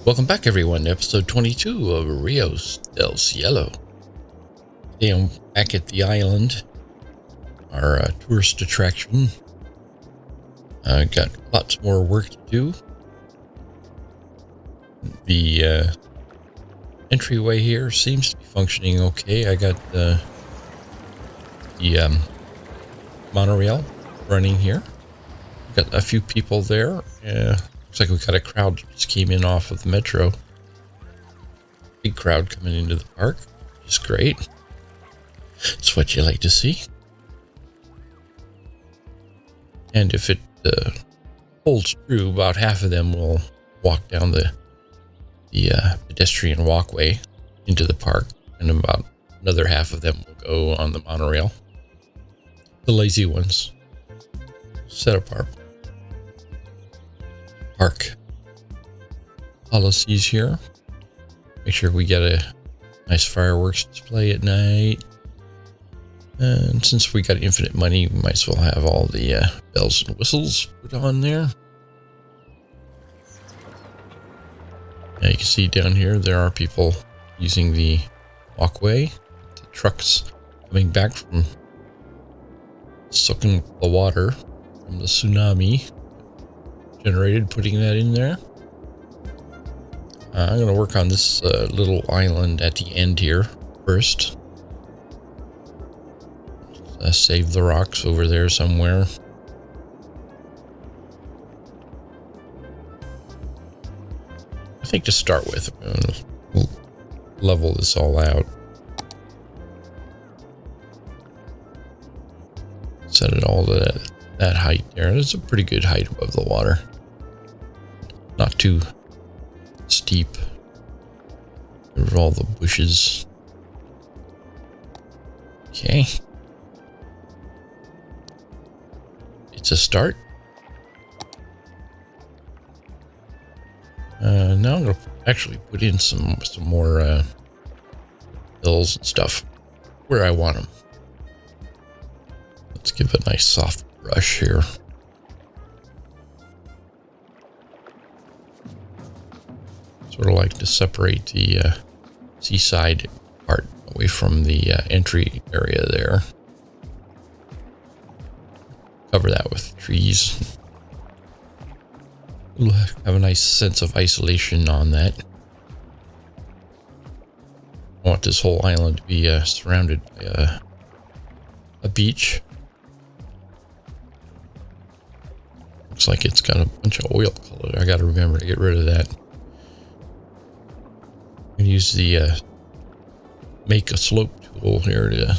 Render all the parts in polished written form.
Welcome back, everyone, to episode 22 of Ríos del Cielo. Today I'm back at the island, our tourist attraction. Got lots more work to do. The entryway here seems to be functioning okay. I got the monorail running here. Got a few people there. Looks like we got a crowd that just came in off of the metro. Big crowd coming into the park, which is great. It's what you like to see. And if it holds true, about half of them will walk down the pedestrian walkway into the park, and about another half of them will go on the monorail. The lazy ones. Set up our park policies here. Make sure we get a nice fireworks display at night. And since we got infinite money, we might as well have all the bells and whistles put on there. Now you can see down here there are people using the walkway. The trucks coming back from soaking the water from the tsunami generated, putting that in there. I'm going to work on this little island at the end here first. Save the rocks over there somewhere. I think to start with, we'll level this all out. Set it all to that height there. It's a pretty good height above the water. Not too steep. Get rid of all the bushes. Okay. It's a start. Now I'm going to actually put in some more hills and stuff where I want them. Let's give a nice soft brush here. Sort of like to separate the seaside part away from the entry area there. Cover that with trees. We'll have a nice sense of isolation on that. I want this whole island to be surrounded by a beach. Looks like it's got a bunch of oil color. I got to remember to get rid of that. I'm gonna use the make a slope tool here to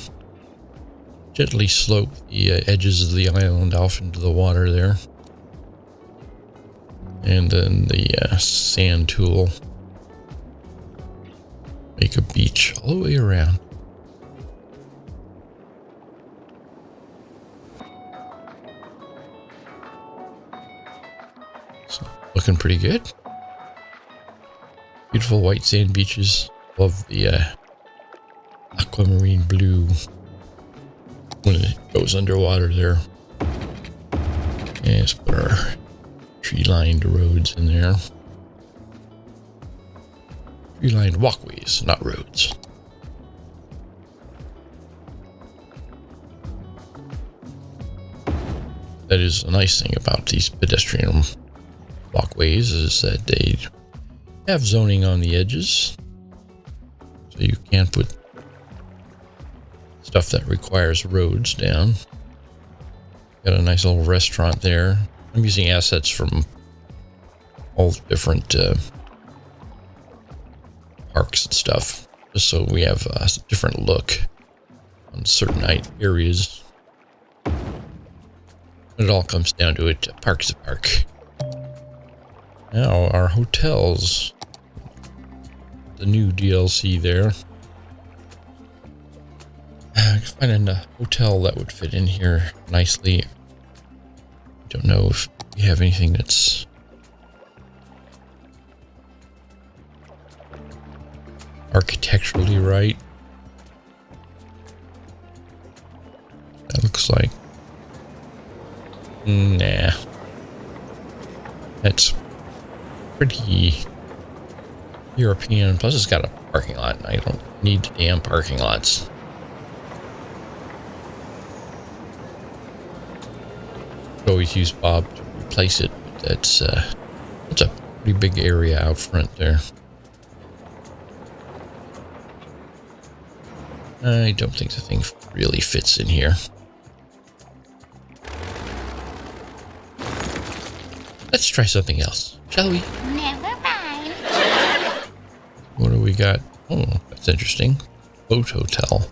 gently slope the edges of the island off into the water there. And then the sand tool. Make a beach all the way around. So, looking pretty good. Beautiful white sand beaches. Love the aquamarine blue when it goes underwater there. And let's put our tree-lined roads in there. Tree-lined walkways, not roads. That is a nice thing about these pedestrian walkways, is that they have zoning on the edges, so you can't put stuff that requires roads down. Got a nice little restaurant there. I'm using assets from all the different parks and stuff, just so we have a different look on certain areas. It all comes down to it. Park's a park. Now our hotels. The new DLC there. I can find a hotel that would fit in here nicely. Don't know if we have anything that's architecturally right. That looks like, nah, that's pretty European. Plus it's got a parking lot, and I don't need damn parking lots. Always use Bob to replace it, but that's a pretty big area out front there. I don't think the thing really fits in here. Let's try something else, shall we? Never mind. What do we got? Oh, that's interesting. Boat hotel.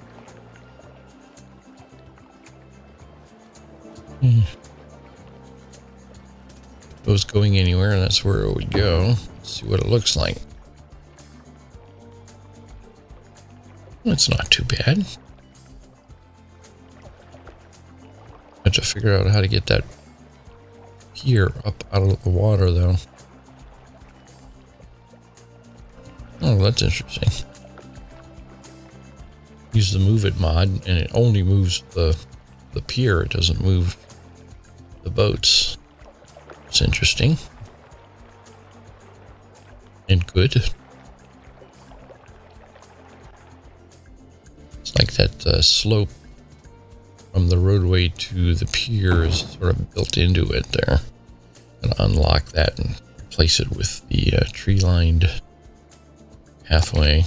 If it was going anywhere, and that's where it would go. Let's see what it looks like. It's not too bad. I have to figure out how to get that pier up out of the water, though. Oh, that's interesting. Use the Move It mod, and it only moves the pier. It doesn't move the boats. It's interesting. And good. It's like that slope from the roadway to the pier is sort of built into it there. I'm gonna unlock that and replace it with the tree-lined pathway.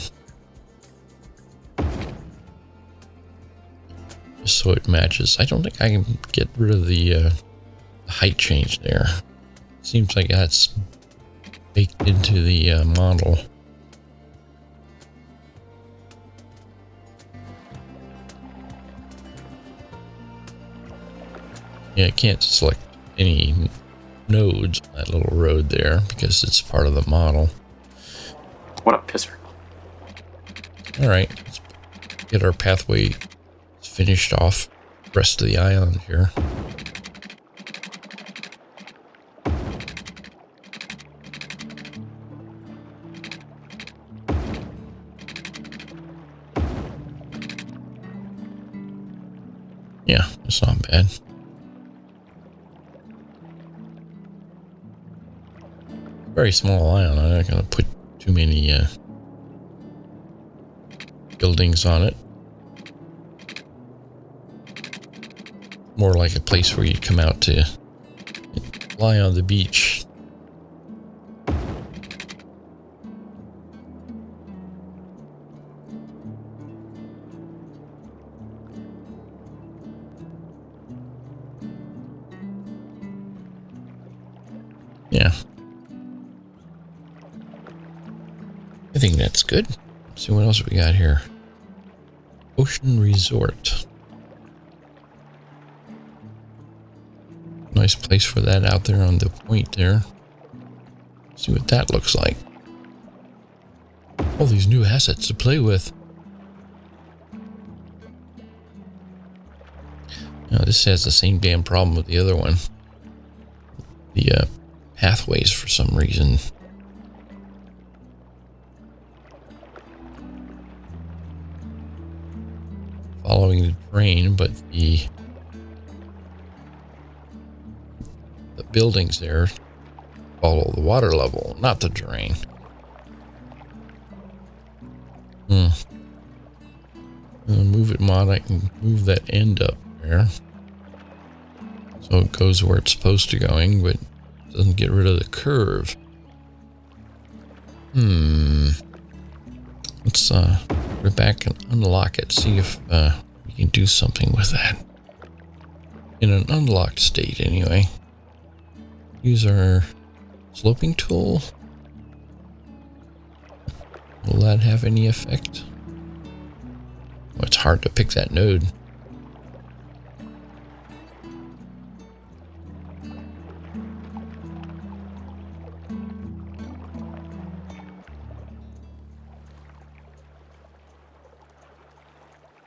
Just so it matches. I don't think I can get rid of the height change there. Seems like that's baked into the model. Yeah, I can't select any nodes on that little road there because it's part of the model. What a pisser. Alright, let's get our pathway finished off the rest of the island here. Yeah, it's not bad. Very small island. I'm not going to put too many buildings on it. More like a place where you come out to lie on the beach. Yeah. I think that's good. Let's see what else we got here. Ocean Resort. Nice place for that out there on the point there. See what that looks like. All these new assets to play with. Now this has the same damn problem with the other one. The pathways for some reason. Following the drain, but the buildings there follow the water level, not the drain. Move it mod, I can move that end up there. So it goes where it's supposed to going, but it doesn't get rid of the curve. Let's put it back and unlock it, see if we can do something with that. In an unlocked state, anyway. Use our sloping tool. Will that have any effect? Well, it's hard to pick that node.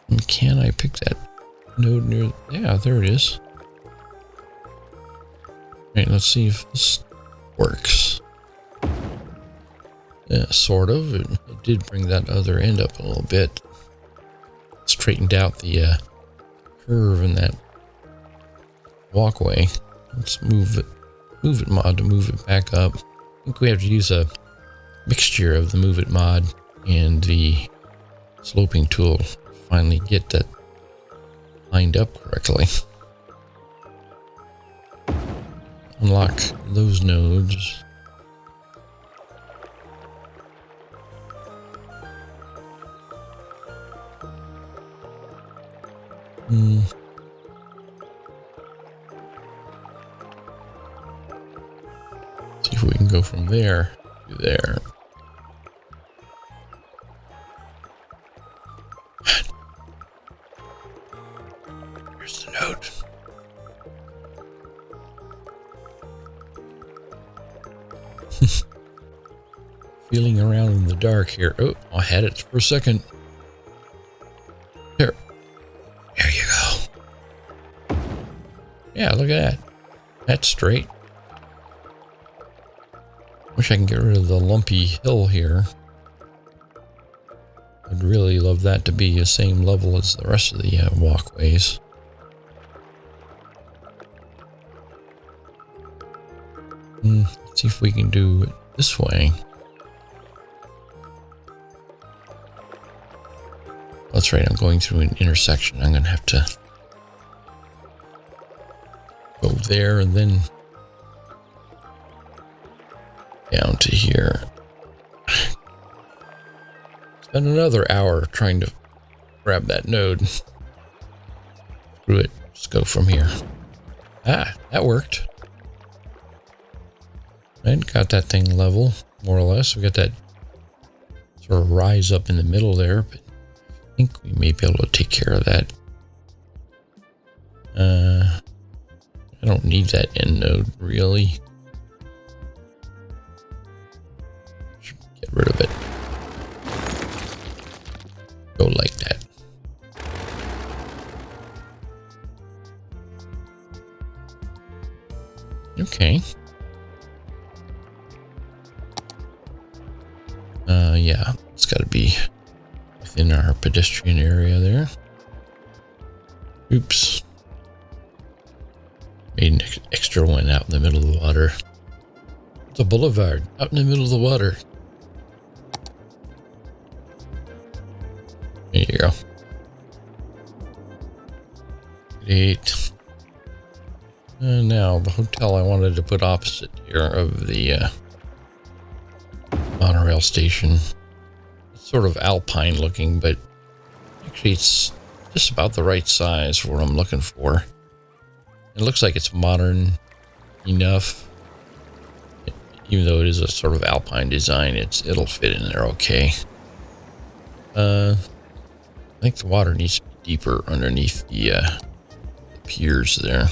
And can I pick that node near? Yeah, there it is. Right, let's see if this works. Yeah, sort of. It did bring that other end up a little bit. Straightened out the curve in that walkway. Let's move it mod to move it back up. I think we have to use a mixture of the Move It mod and the sloping tool to finally get that lined up correctly. Unlock those nodes. See if we can go from there to there. Here's the node. Feeling around in the dark here. Oh, I had it for a second. There. There you go. Yeah, look at that. That's straight. Wish I can get rid of the lumpy hill here. I'd really love that to be the same level as the rest of the walkways. Let's see if we can do it this way. That's right, I'm going through an intersection. I'm going to have to go there and then down to here. Spend another hour trying to grab that node. Screw it. Just go from here. Ah, that worked. And got that thing level, more or less. We got that sort of rise up in the middle there, but I think we may be able to take care of that. I don't need that end node, really. Should get rid of it. Go like that. Okay. Yeah, it's got to be within our pedestrian area there. Oops. Made an extra one out in the middle of the water. It's a boulevard out in the middle of the water. There you go. Great. And now the hotel I wanted to put opposite here of the monorail station. It's sort of alpine looking, but actually it's just about the right size for what I'm looking for. It looks like it's modern enough. Even though it is a sort of alpine design, it'll fit in there okay. I think the water needs to be deeper underneath the piers there.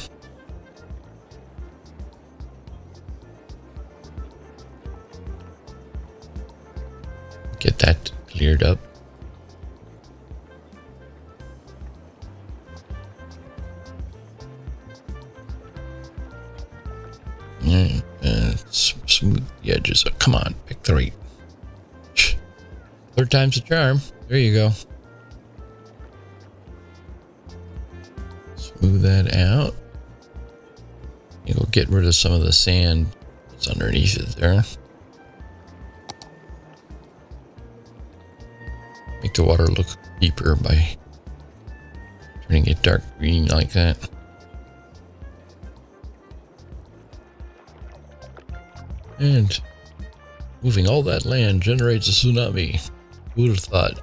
Get that cleared up. Smooth the edges. Come on, pick the right. Third time's a charm. There you go. Smooth that out. You'll get rid of some of the sand that's underneath it there. Make the water look deeper by turning it dark green like that. And moving all that land generates a tsunami. Who would have thought?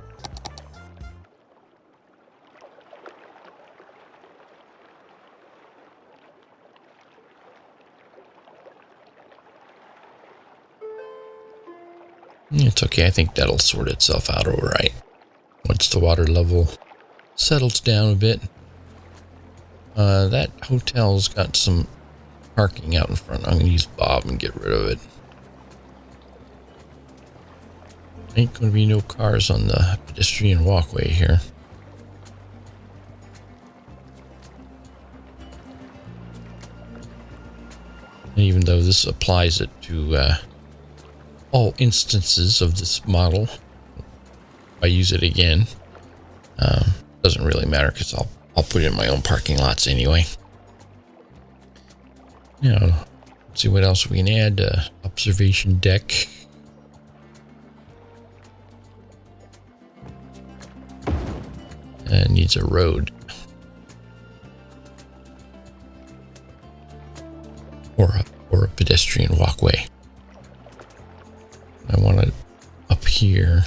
It's okay. I think that'll sort itself out all right. Once the water level settles down a bit. That hotel's got some parking out in front. I'm going to use Bob and get rid of it. Ain't going to be no cars on the pedestrian walkway here. And even though this applies it to all instances of this model, if I use it again, doesn't really matter because I'll put it in my own parking lots anyway. You know, let's see what else we can add. Observation deck. needs a road. Or a pedestrian walkway. I want it up here.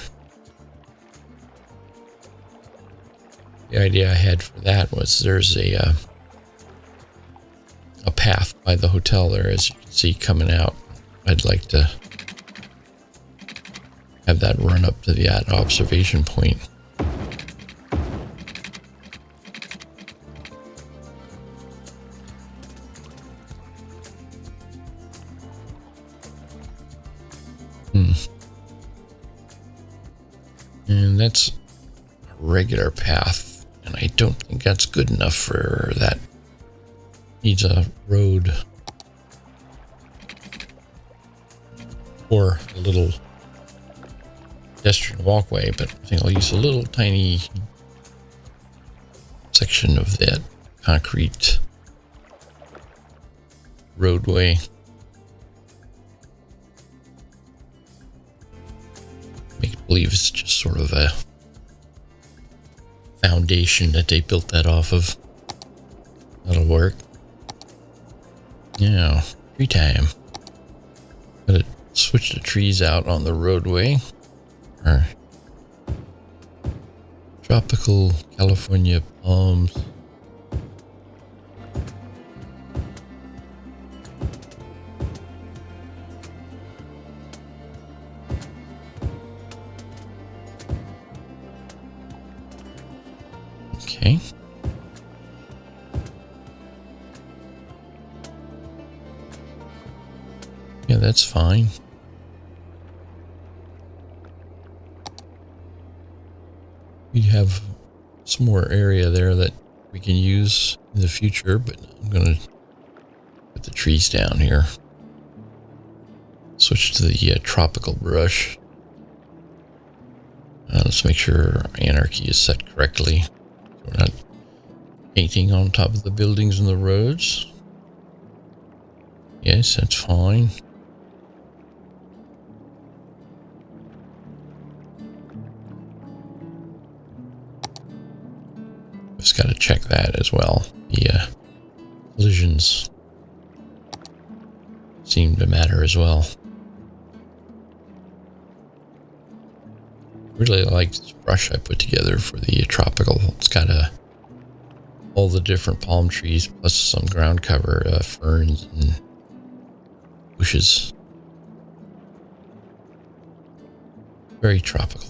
The idea I had for that was there's a path by the hotel there, as you can see coming out. I'd like to have that run up to the observation point. And that's a regular path, and I don't think that's good enough for that. Needs a road or a little pedestrian walkway, but I think I'll use a little tiny section of that concrete roadway. Make believe it's just sort of a foundation that they built that off of. That'll work. Now, tree time. Gotta switch the trees out on the roadway. Or tropical California palms. Okay. Yeah, that's fine. We have some more area there that we can use in the future, but I'm going to put the trees down here. Switch to the tropical brush. Let's make sure anarchy is set correctly. We're not painting on top of the buildings and the roads. Yes, that's fine. Just got to check that as well. The collisions seem to matter as well. Really like this brush I put together for the tropical. It's got all the different palm trees plus some ground cover, ferns and bushes. Very tropical.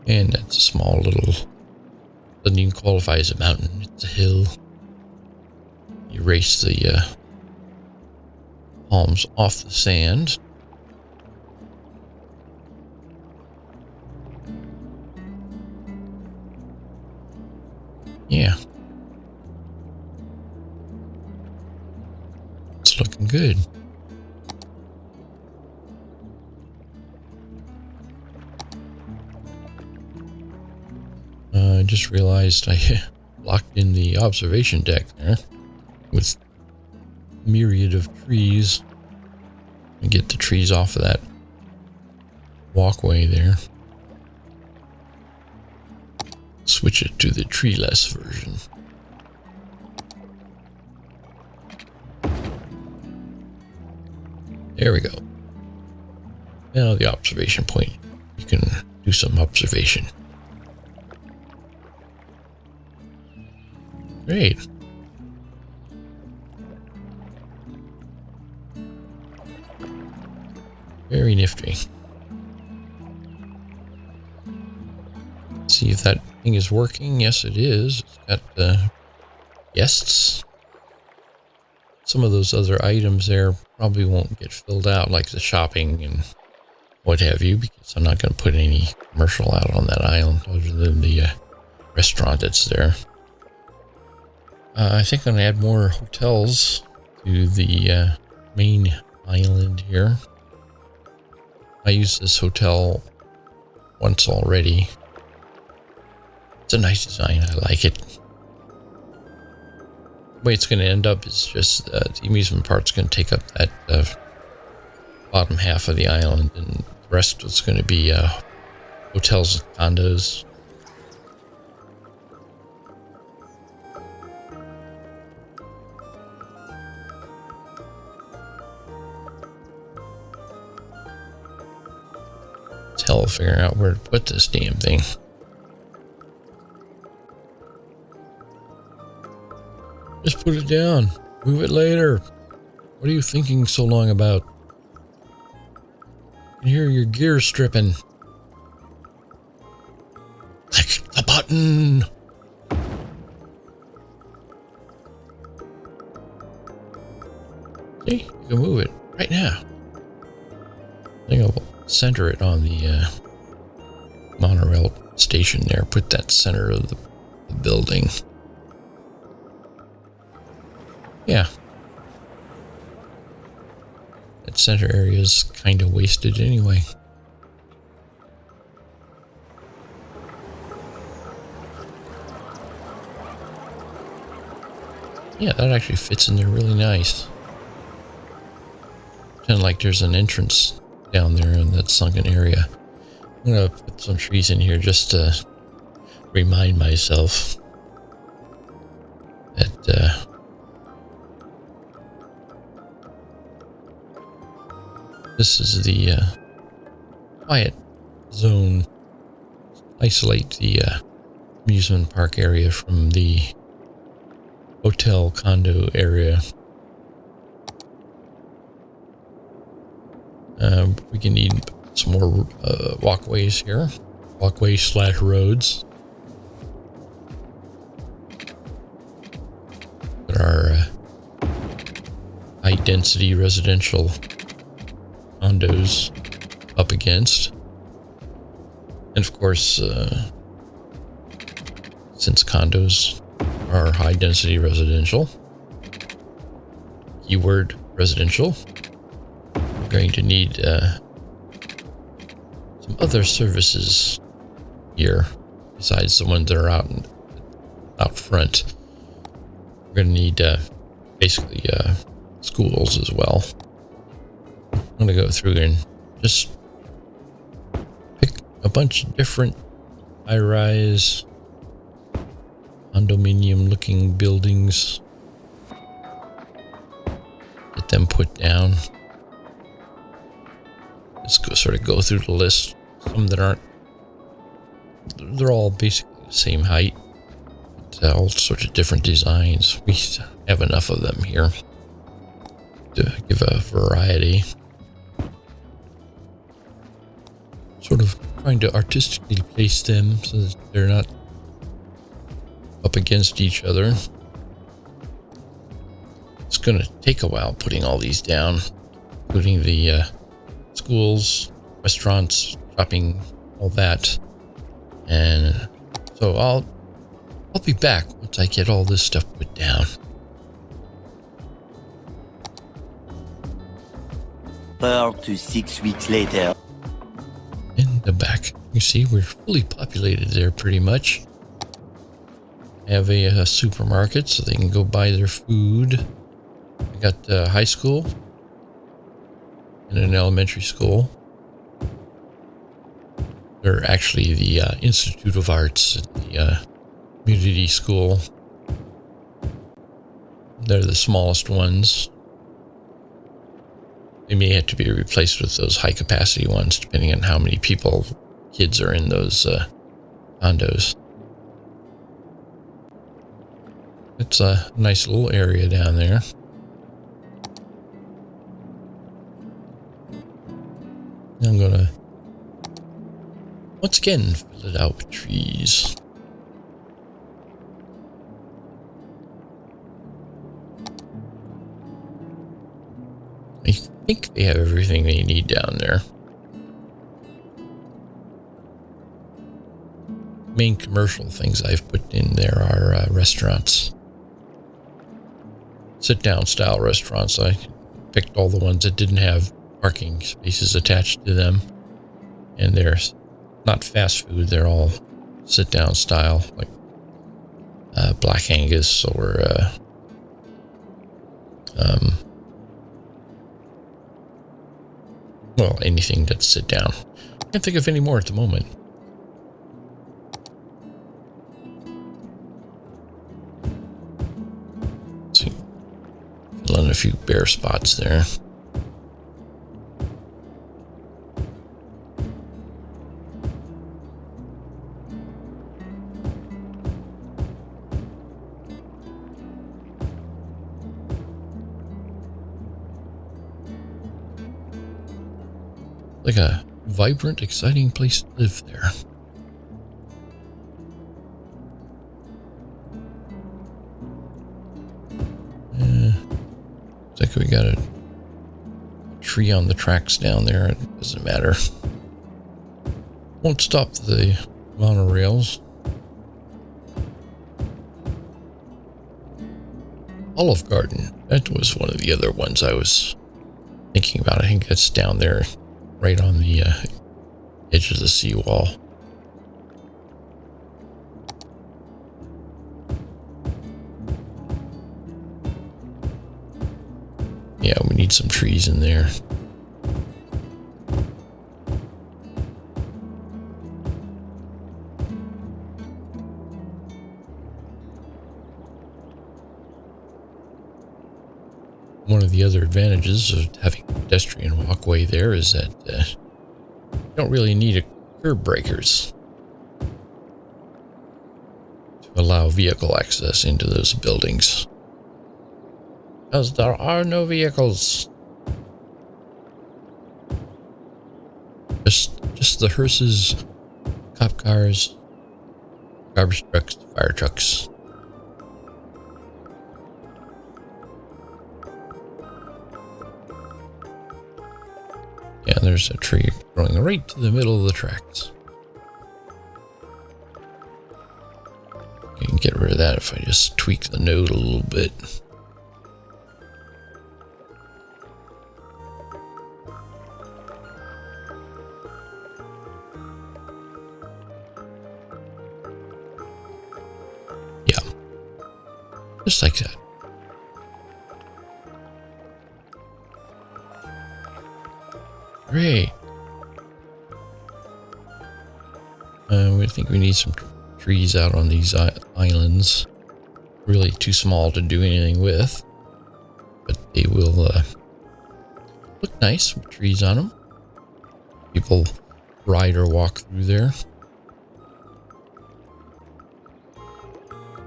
And that's a small little, doesn't even qualify as a mountain, it's a hill. Erase the palms off the sand. Yeah. It's looking good. I just realized I locked in the observation deck there with a myriad of trees. And get the trees off of that walkway there. Switch it to the tree-less version. There we go. Now the observation point. You can do some observation. Great. Very nifty. See if that thing is working. Yes, it is. It's got guests. Some of those other items there probably won't get filled out, like the shopping and what have you, because I'm not going to put any commercial out on that island other than the restaurant that's there. I think I'm going to add more hotels to the main island here. I used this hotel once already. It's a nice design. I like it. way it's going to end up is just the amusement park's going to take up that bottom half of the island, and the rest is going to be hotels and condos. It's hell figuring out where to put this damn thing. Just put it down. Move it later. What are you thinking so long about? I can hear your gears stripping. Click the button. See? You can move it right now. I think I'll center it on the monorail station there. Put that center of the building. Yeah. That center area is kind of wasted anyway. Yeah, that actually fits in there really nice. Kind of like there's an entrance down there in that sunken area. I'm gonna put some trees in here just to remind myself that this is the quiet zone. Isolate the amusement park area from the hotel condo area. We can need some more walkways here. Walkways/roads. There are high density residential condos up against, and of course since condos are high density residential, keyword residential, we're going to need some other services here besides the ones that are out front. We're going to need basically schools as well. I'm going to go through and just pick a bunch of different high-rise condominium-looking buildings. Get them put down. Just sort of go through the list. Some that aren't. They're all basically the same height. But, all sorts of different designs. We have enough of them here to give a variety. Sort of trying to artistically place them so that they're not up against each other. It's going to take a while putting all these down, including the schools, restaurants, shopping, all that. And so I'll be back once I get all this stuff put down. 4 to 6 weeks later. In the back, you see we're fully populated there pretty much. Have a supermarket so they can go buy their food. I got a high school and an elementary school. They're actually the Institute of Arts, the community school. They're the smallest ones. They may have to be replaced with those high capacity ones depending on how many kids are in those condos. It's a nice little area down there. I'm gonna once again fill it out with trees. I think they have everything they need down there. Main commercial things I've put in there are restaurants. Sit-down style restaurants. I picked all the ones that didn't have parking spaces attached to them. And they're not fast food. They're all sit-down style, like Black Angus or Well, anything that's sit down. Can't think of any more at the moment. Let's see. Fill in a few bare spots there. Like a vibrant, exciting place to live there. Looks like we got a tree on the tracks down there. It doesn't matter. Won't stop the monorails. Olive Garden. That was one of the other ones I was thinking about. I think that's down there, right on the edge of the seawall. Yeah, we need some trees in there. One of the other advantages of having a pedestrian walkway there is that you don't really need a curb breakers to allow vehicle access into those buildings, because there are no vehicles. Just the hearses, cop cars, garbage trucks, fire trucks. Yeah, there's a tree growing right to the middle of the tracks. You can get rid of that if I just tweak the node a little bit. Yeah, just like that. Great. We think we need some trees out on these islands. Really too small to do anything with, but they will look nice with trees on them. People ride or walk through there.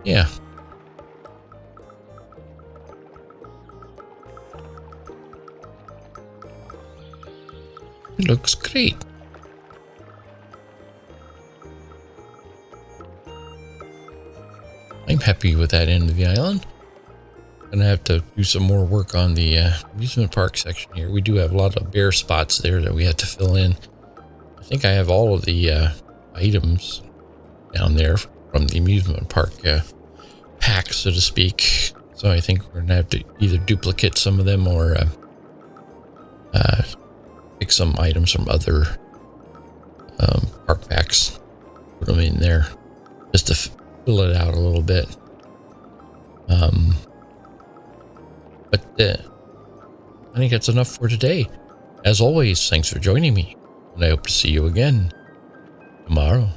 Yeah. It looks great. I'm happy with that end of the island. Gonna have to do some more work on the amusement park section here. We do have a lot of bare spots there that we have to fill in. I think I have all of the items down there from the amusement park pack, so to speak. So I think we're gonna have to either duplicate some of them or pick some items from other park packs, put them in there just to fill it out a little bit. But I think that's enough for today. As always, thanks for joining me, and I hope to see you again tomorrow.